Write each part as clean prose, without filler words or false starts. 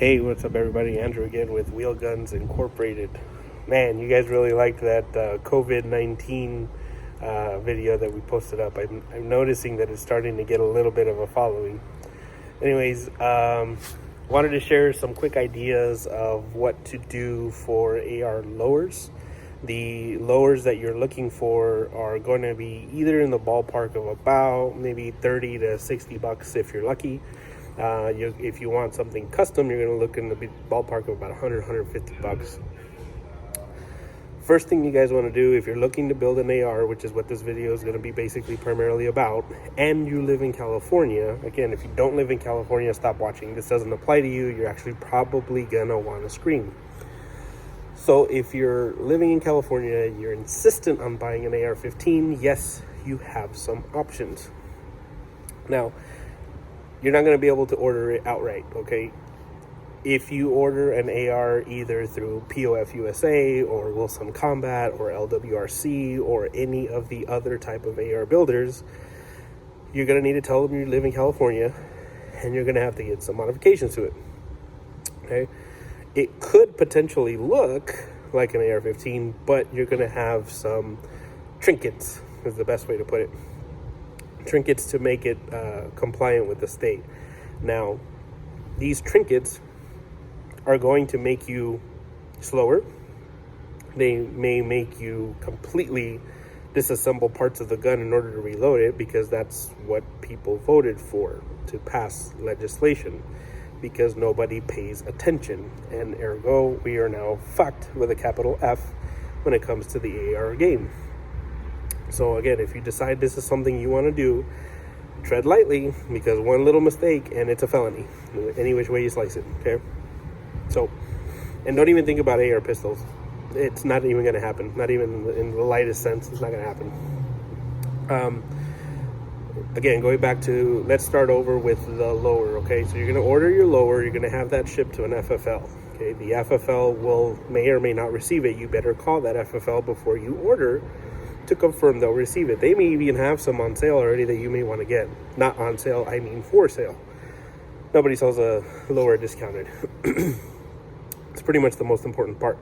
Hey, what's up, everybody? Andrew again with Wheel Guns Incorporated. Man, you guys really liked that COVID-19 video that we posted up. I'm noticing that it's starting to get a little bit of a following. Anyways, wanted to share some quick ideas of what to do for AR lowers. The lowers that you're looking for are going to be either in the ballpark of about maybe 30 to 60 bucks if you're lucky. If you want something custom, you're going to look in the ballpark of about 100, 150 bucks. First thing you guys want to do if you're looking to build an AR, which is what this video is going to be basically primarily about, and you live in California, again, if you don't live in California, stop watching. This doesn't apply to you. You're actually probably going to want a screen. So if you're living in California, you're insistent on buying an Ar15, yes, you have some options. Now, you're not going to be able to order it outright, okay? If you order an AR either through POF USA or Wilson Combat or LWRC or any of the other type of AR builders, you're going to need to tell them you live in California, and you're going to have to get some modifications to it, okay? It could potentially look like an AR-15, but you're going to have some trinkets, is the best way to put it. Trinkets to make it compliant with the state. Now, these trinkets are going to make you slower. They may make you completely disassemble parts of the gun in order to reload it, because that's what people voted for, to pass legislation, because nobody pays attention, and ergo we are now fucked with a capital F when it comes to the AR game. So again, if you decide this is something you want to do, tread lightly, because one little mistake and it's a felony, any which way you slice it, okay? So, and don't even think about AR pistols. It's not even going to happen. Not even in the lightest sense, it's not going to happen. Again, going back to, let's start over with the lower, okay? So you're going to order your lower, you're going to have that shipped to an FFL, okay? The FFL may or may not receive it. You better call that FFL before you order to confirm they'll receive it. They may even have some on sale already that you may want to get. Not on sale, I mean for sale. Nobody sells a lower discounted. It's pretty much the most important part.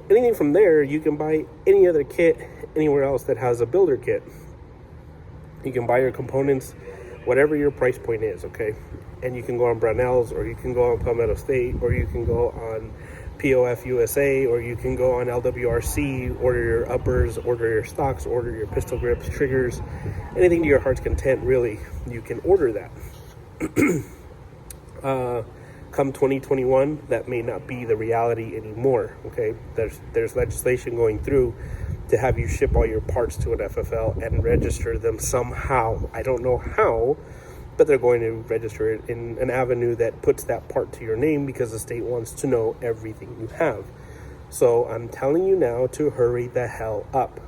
Anything from there, you can buy any other kit anywhere else that has a builder kit. You can buy your components, whatever your price point is, okay? And you can go on Brownells, or you can go on Palmetto State, or you can go on POF USA, or you can go on LWRC, order your uppers, order your stocks, order your pistol grips, triggers, anything to your heart's content, really, you can order that. Come 2021, that may not be the reality anymore, okay? There's legislation going through to have you ship all your parts to an FFL and register them somehow. I don't know how, but they're going to register it in an avenue that puts that part to your name, because the state wants to know everything you have. So I'm telling you now to hurry the hell up.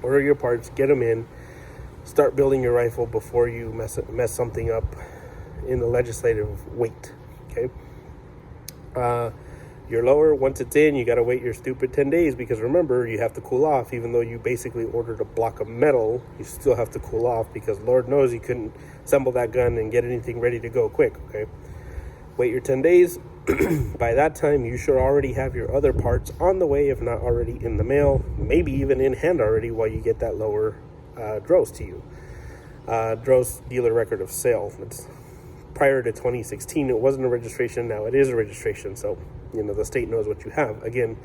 Order your parts, get them in, start building your rifle before you mess something up in the legislative wait, okay? Your lower, once it's in, you got to wait your stupid 10 days, because remember, you have to cool off. Even though you basically ordered a block of metal, you still have to cool off, because Lord knows you couldn't assemble that gun and get anything ready to go quick, okay? Wait your 10 days. By that time, you should already have your other parts on the way, if not already in the mail, maybe even in hand already, while you get that lower DROS to you. DROS, dealer record of sale. It's prior to 2016, it wasn't a registration. Now it is a registration, so the state knows what you have. Again,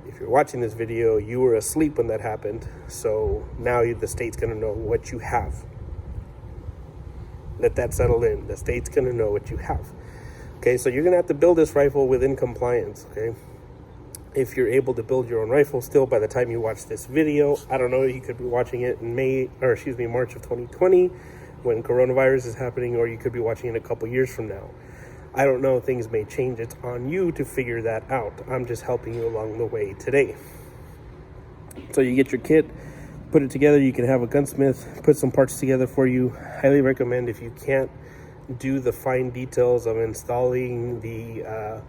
if you're watching this video, you were asleep when that happened, so now the state's going to know what you have. Let that settle in. The state's going to know what you have. Okay, so you're going to have to build this rifle within compliance, okay? If you're able to build your own rifle still by the time you watch this video, I don't know, you could be watching it in March of 2020, when coronavirus is happening, or you could be watching it a couple years from now. I don't know, things may change. It's on you to figure that out. I'm just helping you along the way today. So you get your kit, put it together. You can have a gunsmith put some parts together for you. Highly recommend, if you can't do the fine details of installing the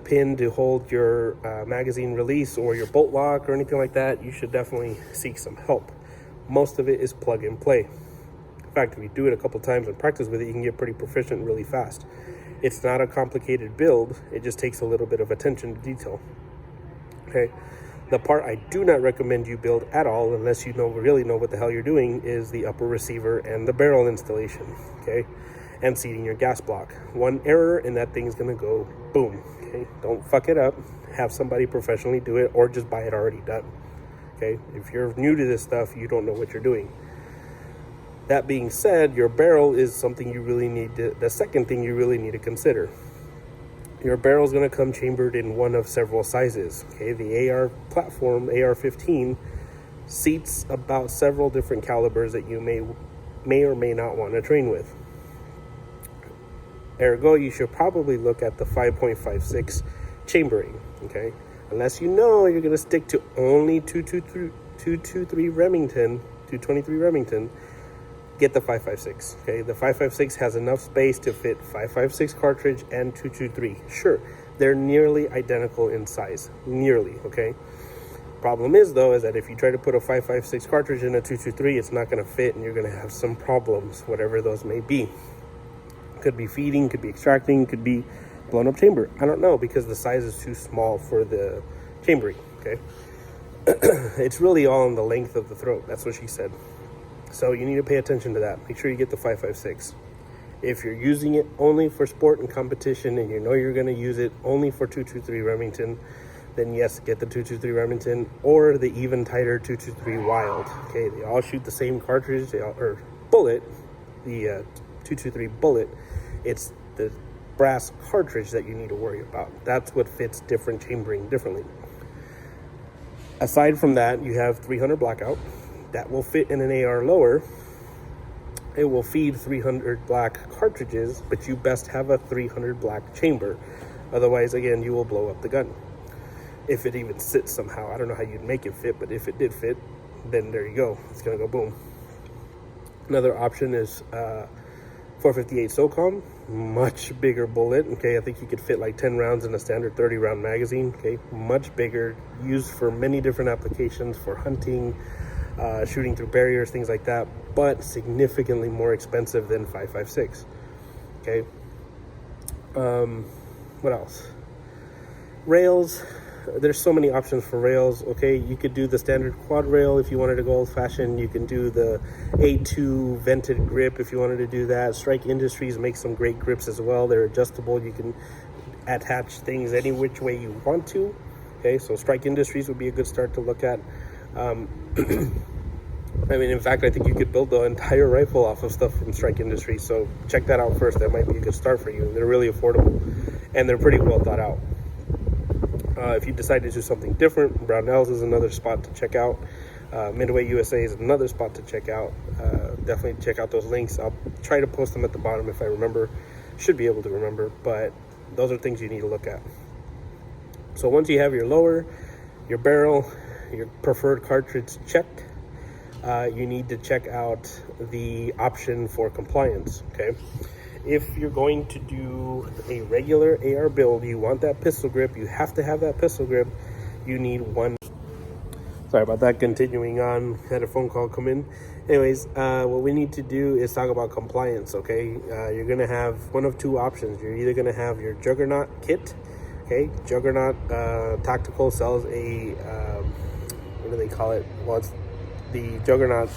pin to hold your magazine release or your bolt lock or anything like that, you should definitely seek some help. Most of it is plug and play. In fact, if you do it a couple times and practice with it, you can get pretty proficient really fast. It's not a complicated build. It just takes a little bit of attention to detail. Okay. The part I do not recommend you build at all, unless you really know what the hell you're doing, is the upper receiver and the barrel installation, okay, and seating your gas block. One error and that thing's gonna go boom. Okay, don't fuck it up. Have somebody professionally do it, or just buy it already done. Okay, if you're new to this stuff, you don't know what you're doing. That being said, your barrel is something you really need to. The second thing you really need to consider. Your barrel is going to come chambered in one of several sizes. Okay, the AR platform, Ar15, seats about several different calibers that you may or may not want to train with. Ergo, you should probably look at the 5.56 chambering. Okay, unless you know you're going to stick to only 223 Remington, 223 Remington. Get the 5.56. Okay, the 5.56 has enough space to fit 5.56 cartridge and 223. Sure, they're nearly identical in size, nearly. Okay. Problem is though, is that if you try to put a 5.56 cartridge in a 223, it's not going to fit, and you're going to have some problems, whatever those may be. Could be feeding, could be extracting, could be blown up chamber. I don't know, because the size is too small for the chambering. Okay, it's really all in the length of the throat. That's what she said. So you need to pay attention to that. Make sure you get the 5.56. If you're using it only for sport and competition, and you know you're going to use it only for 223 Remington, then yes, get the 223 Remington or the even tighter 223 Wild. Okay, they all shoot the same cartridge, or bullet, the 223 bullet. It's the brass cartridge that you need to worry about. That's what fits different chambering differently. Aside from that, you have 300 blackout. That will fit in an AR lower. It will feed 300 black cartridges, but you best have a 300 black chamber. Otherwise, again, you will blow up the gun. If it even sits somehow. I don't know how you'd make it fit, but if it did fit, then there you go. It's going to go boom. Another option is 458 SOCOM. Much bigger bullet. Okay, I think you could fit like 10 rounds in a standard 30 round magazine. Okay, much bigger. Used for many different applications, for hunting, shooting through barriers, things like that, but significantly more expensive than 5.56. Okay. What else? Rails. There's so many options for rails. Okay, you could do the standard quad rail if you wanted to go old fashioned. You can do the A2 vented grip if you wanted to do that. Strike Industries makes some great grips as well. They're adjustable. You can attach things any which way you want to. Okay, so Strike Industries would be a good start to look at. I mean, in fact, I think you could build the entire rifle off of stuff from Strike Industries. So check that out first. That might be a good start for you. They're really affordable, and they're pretty well thought out. If you decide to do something different, Brownells is another spot to check out. Midway USA is another spot to check out. Definitely check out those links. I'll try to post them at the bottom if I remember. Should be able to remember, but those are things you need to look at. So once you have your lower, your barrel, your preferred cartridge checked, you need to check out the option for compliance. Okay, if you're going to do a regular AR build, you want that pistol grip, you have to have that pistol grip. You need one. Sorry about that. Continuing on, had a phone call come in. Anyways, what we need to do is talk about compliance. Okay, you're gonna have one of two options. You're either gonna have your Juggernaut kit. Okay, Juggernaut Tactical sells a what do they call it? Well, it's the Juggernaut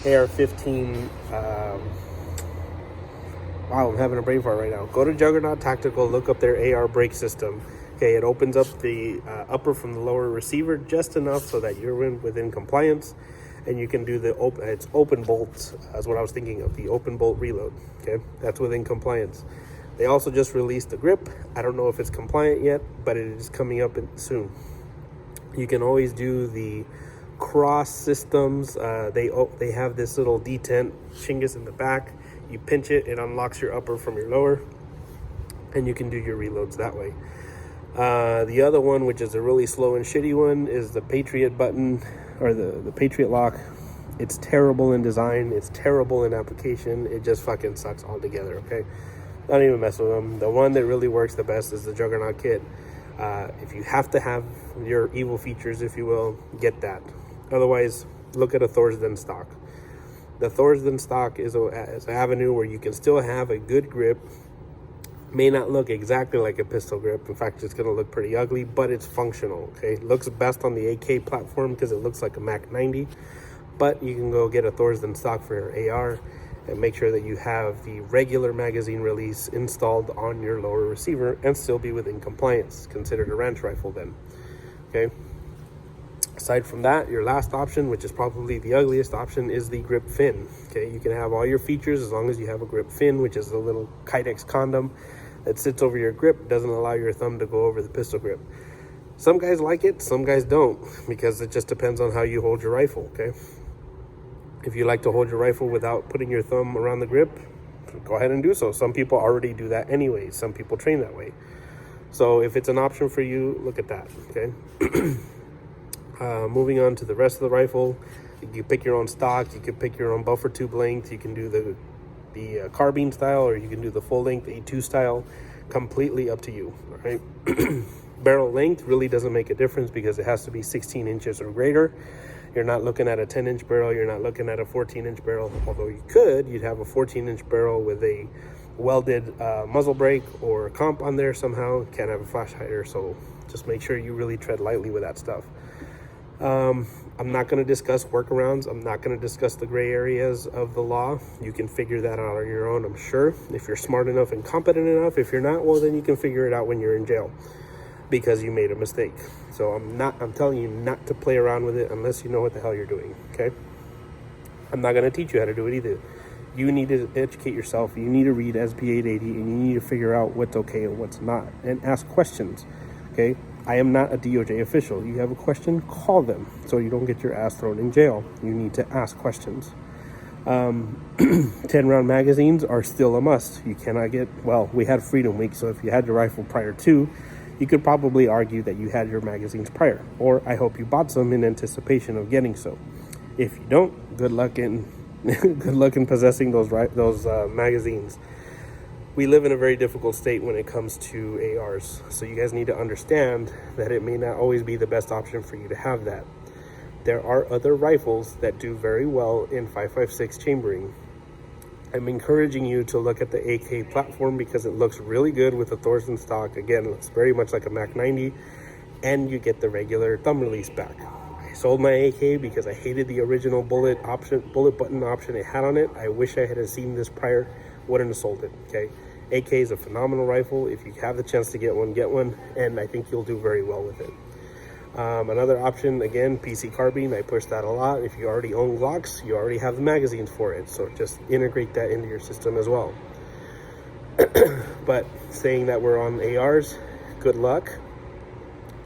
Ar15. Wow, I'm having a brain fart right now. Go to Juggernaut Tactical, look up their AR brake system. Okay, it opens up the upper from the lower receiver just enough so that you're within compliance, and you can do the open bolts. That's what I was thinking of, the open bolt reload. Okay, that's within compliance. They also just released the grip. I don't know if it's compliant yet, but it is coming up soon. You can always do the cross systems. They have this little detent chingus in the back. You pinch it, it unlocks your upper from your lower, and you can do your reloads that way. The other one, which is a really slow and shitty one, is the Patriot button, or the Patriot lock. It's terrible in design. It's terrible in application. It just fucking sucks altogether, okay? Don't even mess with them. The one that really works the best is the Juggernaut kit. If you have to have your evil features, if you will, get that. Otherwise, look at a Thorsden stock. The Thorsden stock is an avenue where you can still have a good grip May not look exactly like a pistol grip. In fact, it's going to look pretty ugly, but it's functional, okay? Looks best on the AK platform because it looks like a Mac 90, but you can go get a Thorsden stock for your AR and make sure that you have the regular magazine release installed on your lower receiver and still be within compliance. Considered a ranch rifle then, okay? Aside from that, your last option, which is probably the ugliest option, is the grip fin, okay? You can have all your features as long as you have a grip fin, which is a little Kydex condom that sits over your grip, doesn't allow your thumb to go over the pistol grip. Some guys like it, some guys don't, because it just depends on how you hold your rifle, okay? If you like to hold your rifle without putting your thumb around the grip, go ahead and do so. Some people already do that anyway. Some people train that way. So if it's an option for you, look at that, okay? Moving on to the rest of the rifle, you pick your own stock, you can pick your own buffer tube length, you can do the carbine style, or you can do the full length A2 style. Completely up to you, all right? Barrel length really doesn't make a difference because it has to be 16 inches or greater. You're not looking at a 10-inch barrel, you're not looking at a 14-inch barrel, although you'd have a 14-inch barrel with a welded muzzle brake or a comp on there somehow. Can't have a flash hider, so just make sure you really tread lightly with that stuff. I'm not going to discuss workarounds. I'm not going to discuss the gray areas of the law. You can figure that out on your own, I'm sure, if you're smart enough and competent enough. If you're not, well, then you can figure it out when you're in jail because you made a mistake. So I'm telling you not to play around with it unless you know what the hell you're doing, okay? I'm not going to teach you how to do it either. You need to educate yourself. You need to read SB 880, and you need to figure out what's okay and what's not, and ask questions, okay? I am not a DOJ official. You have a question, call them so you don't get your ass thrown in jail. You need to ask questions. 10-round magazines are still a must. You cannot get, well, we had Freedom Week, so if you had your rifle prior to, you could probably argue that you had your magazines prior, or I hope you bought some in anticipation of getting so. If you don't, good luck in possessing those magazines. We live in a very difficult state when it comes to ARs, so you guys need to understand that it may not always be the best option for you to have that. There are other rifles that do very well in 5.56 chambering. I'm encouraging you to look at the AK platform because it looks really good with the Thorsden stock. Again, it looks very much like a Mac 90, and you get the regular thumb release back. I sold my AK because I hated the original bullet button option it had on it. I wish I had seen this prior. Wouldn't have sold it, okay? AK is a phenomenal rifle. If you have the chance to get one, and I think you'll do very well with it. Another option, again, PC carbine. I push that a lot. If you already own Glocks, you already have the magazines for it, so just integrate that into your system as well. But saying that we're on ARs, good luck.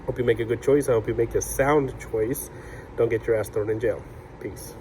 Hope you make a good choice. I hope you make a sound choice. Don't get your ass thrown in jail. Peace.